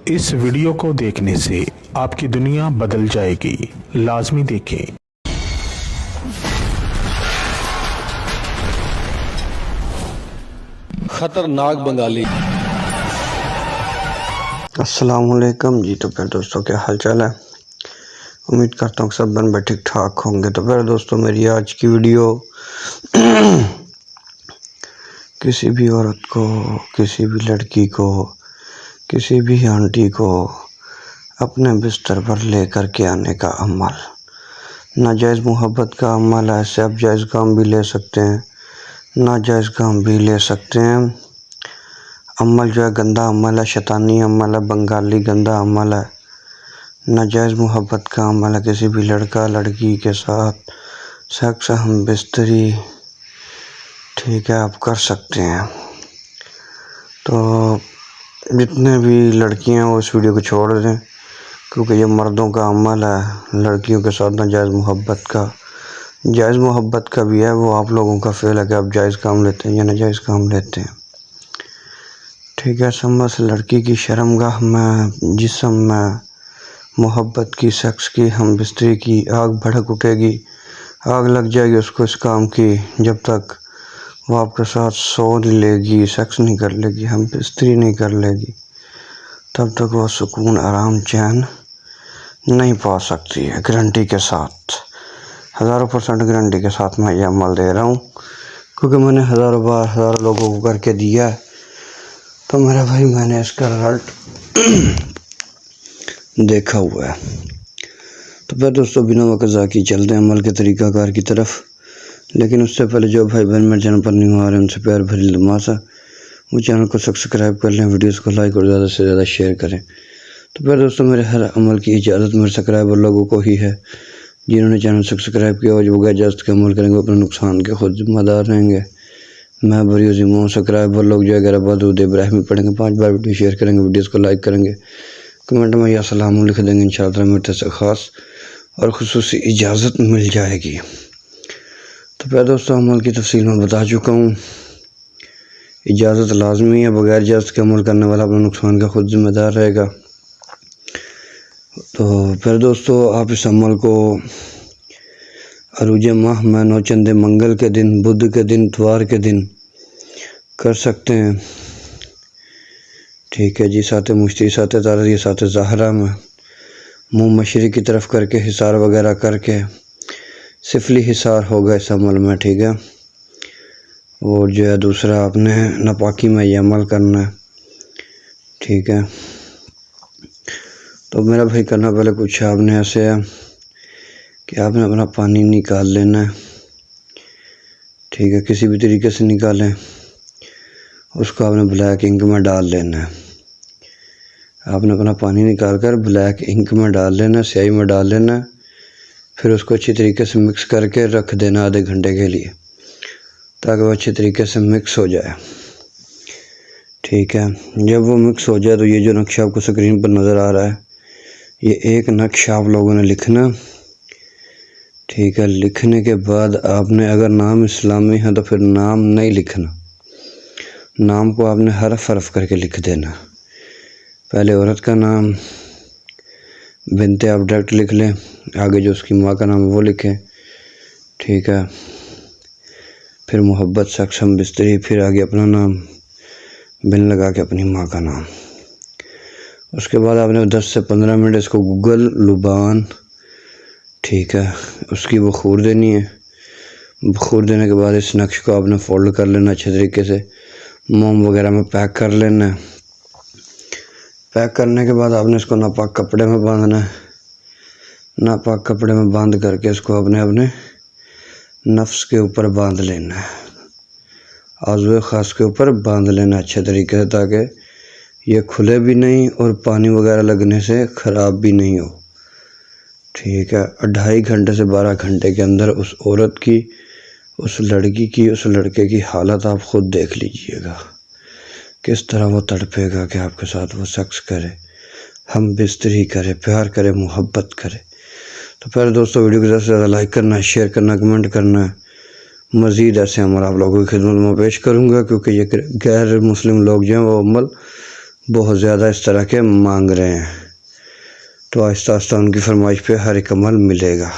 اس video کو دیکھنے سے آپ کی دنیا بدل جائے گی، لازمی دیکھیں۔ خطرناک بنگالی۔ السلام علیکم جی۔ تو پھر دوستوں کیا حال چال ہے؟ امید کرتا ہوں کہ سب بن ٹھیک ٹھاک ہوں گے۔ تو پھر دوستوں میری آج کی ویڈیو کسی بھی عورت کو، کسی بھی لڑکی کو، کسی بھی آنٹی کو اپنے بستر پر لے کر کے آنے کا عمل، ناجائز محبت کا عمل ہے۔ ایسے آپ جائز کام بھی لے سکتے ہیں، ناجائز کام بھی لے سکتے ہیں۔ عمل جو ہے گندا عمل ہے، شیطانی عمل ہے، بنگالی گندا عمل ہے، ناجائز محبت کا عمل ہے۔ کسی بھی لڑکا لڑکی کے ساتھ سیکس ہم بستری ٹھیک ہے آپ کر سکتے ہیں۔ تو جتنے بھی لڑکیاں وہ اس ویڈیو کو چھوڑ دیں، کیونکہ یہ مردوں کا عمل ہے لڑکیوں کے ساتھ ناجائز محبت کا۔ جائز محبت کا بھی ہے، وہ آپ لوگوں کا فعل ہے کہ آپ جائز کام لیتے ہیں یا ناجائز کام لیتے ہیں، ٹھیک ہے۔ سمجھ لڑکی کی شرمگاہ میں، جسم میں محبت کی، سیکس کی، ہم بستری کی آگ بھڑک اٹھے گی، آگ لگ جائے گی اس کو اس کام کی، جب تک وہ آپ کے ساتھ سو نہیں لے گی، سیکس نہیں کر لے گی، ہم بستری نہیں کر لے گی، تب تک وہ سکون آرام چین نہیں پا سکتی ہے۔ گارنٹی کے ساتھ، 1000% گارنٹی کے ساتھ میں یہ عمل دے رہا ہوں، کیونکہ میں نے ہزاروں بار ہزاروں لوگوں کو کر کے دیا ہے۔ تو میرا بھائی میں نے اس کا رزلٹ دیکھا ہوا ہے۔ تو پھر دوستوں بنا وقت ضائع کیے چلتے ہیں عمل کے طریقہ کار کی طرف، لیکن اس سے پہلے جو بھائی بہن میرے چینل پر نہیں آ رہے ہیں ان سے پیار بھری التماس ہے وہ چینل کو سبسکرائب کر لیں، ویڈیوز کو لائک اور زیادہ سے زیادہ شیئر کریں۔ تو پھر دوستوں میرے ہر عمل کی اجازت میرے سبسکرائبر لوگوں کو ہی ہے، جنہوں نے چینل سبسکرائب کیا اور جو بغیر اجازت کے عمل کریں گے اپنے نقصان کے خود ذمہ دار رہیں گے۔ میں بری عظیم ہوں، سبسکرائبر لوگ جو ہے اگر درود ابراہیمی پڑھیں گے، 5 بار ویڈیو شیئر کریں گے، ویڈیوز کو لائک کریں گے، کمنٹ میں یا السلام لکھ دیں گے، انشاءاللہ میری طرف سے خاص اور خصوصی اجازت مل جائے گی۔ تو پھر دوستوں عمل کی تفصیل میں بتا چکا ہوں، اجازت لازمی ہے، بغیر اجازت کے عمل کرنے والا اپنے نقصان کا خود ذمہ دار رہے گا۔ تو پھر دوستوں آپ اس عمل کو عروج ماہ میں نوچندے منگل کے دن، بدھ کے دن، اتوار کے دن کر سکتے ہیں، ٹھیک ہے جی۔ ساتھ مشتری، ساتھ تارہ، ساتھ ظاہرہ میں منہ مشرق کی طرف کر کے حصار وغیرہ کر کے سفلی حصار ہوگا اس عمل میں، ٹھیک ہے۔ اور جو ہے دوسرا آپ نے ناپاکی میں یہ عمل کرنا ہے، ٹھیک ہے۔ تو میرا بھائی کرنا پہلے کچھ آپ نے ایسے ہے کہ آپ نے اپنا پانی نکال لینا ہے، ٹھیک ہے، کسی بھی طریقے سے نکالیں، اس کو آپ نے بلیک انک میں ڈال لینا ہے۔ آپ نے اپنا پانی نکال کر بلیک انک میں ڈال لینا ہے، سیاہی میں ڈال لینا ہے، پھر اس کو اچھی طریقے سے مکس کر کے رکھ دینا آدھے گھنٹے کے لیے، تاکہ وہ اچھی طریقے سے مکس ہو جائے، ٹھیک ہے۔ جب وہ مکس ہو جائے تو یہ جو نقشہ آپ کو سکرین پر نظر آ رہا ہے، یہ ایک نقشہ آپ لوگوں نے لکھنا، ٹھیک ہے۔ لکھنے کے بعد آپ نے اگر نام اسلامی ہے تو پھر نام نہیں لکھنا، نام کو آپ نے حرف حرف کر کے لکھ دینا۔ پہلے عورت کا نام بنت آپ ڈائریکٹ لکھ لیں، آگے جو اس کی ماں کا نام وہ لکھیں، ٹھیک ہے۔ پھر محبت، سیکس، ہم بستری، پھر آگے اپنا نام بن لگا کے اپنی ماں کا نام۔ اس کے بعد آپ نے 10 سے 15 منٹ اس کو گوگل لبان، ٹھیک ہے، اس کی بخور دینی ہے۔ بخور دینے کے بعد اس نقش کو آپ نے فولڈ کر لینا اچھے طریقے سے، موم وغیرہ میں پیک کر لینا ہے۔ پیک کرنے کے بعد آپ نے اس کو ناپاک کپڑے میں باندھنا ہے، ناپاک کپڑے میں باندھ کر کے اس کو اپنے نفس کے اوپر باندھ لینا ہے، عضو خاص کے اوپر باندھ لینا اچھے طریقے سے، تاکہ یہ کھلے بھی نہیں اور پانی وغیرہ لگنے سے خراب بھی نہیں ہو، ٹھیک ہے۔ 2.5 گھنٹے سے 12 گھنٹے کے اندر اس عورت کی، اس لڑکی کی، اس لڑکے کی حالت آپ خود دیکھ لیجئے گا، کس طرح وہ تڑپے گا کہ آپ کے ساتھ وہ سیکس کرے، ہم بستری کرے، پیار کرے، محبت کرے۔ تو پھر دوستوں ویڈیو کو زیادہ سے زیادہ لائک کرنا ہے، شیئر کرنا، کمنٹ کرنا ہے۔ مزید ایسے عمل آپ لوگوں کی خدمت میں پیش کروں گا، کیونکہ یہ غیر مسلم لوگ جو ہیں وہ عمل بہت زیادہ اس طرح کے مانگ رہے ہیں، تو آہستہ آہستہ ان کی فرمائش پہ ہر ایک عمل ملے گا۔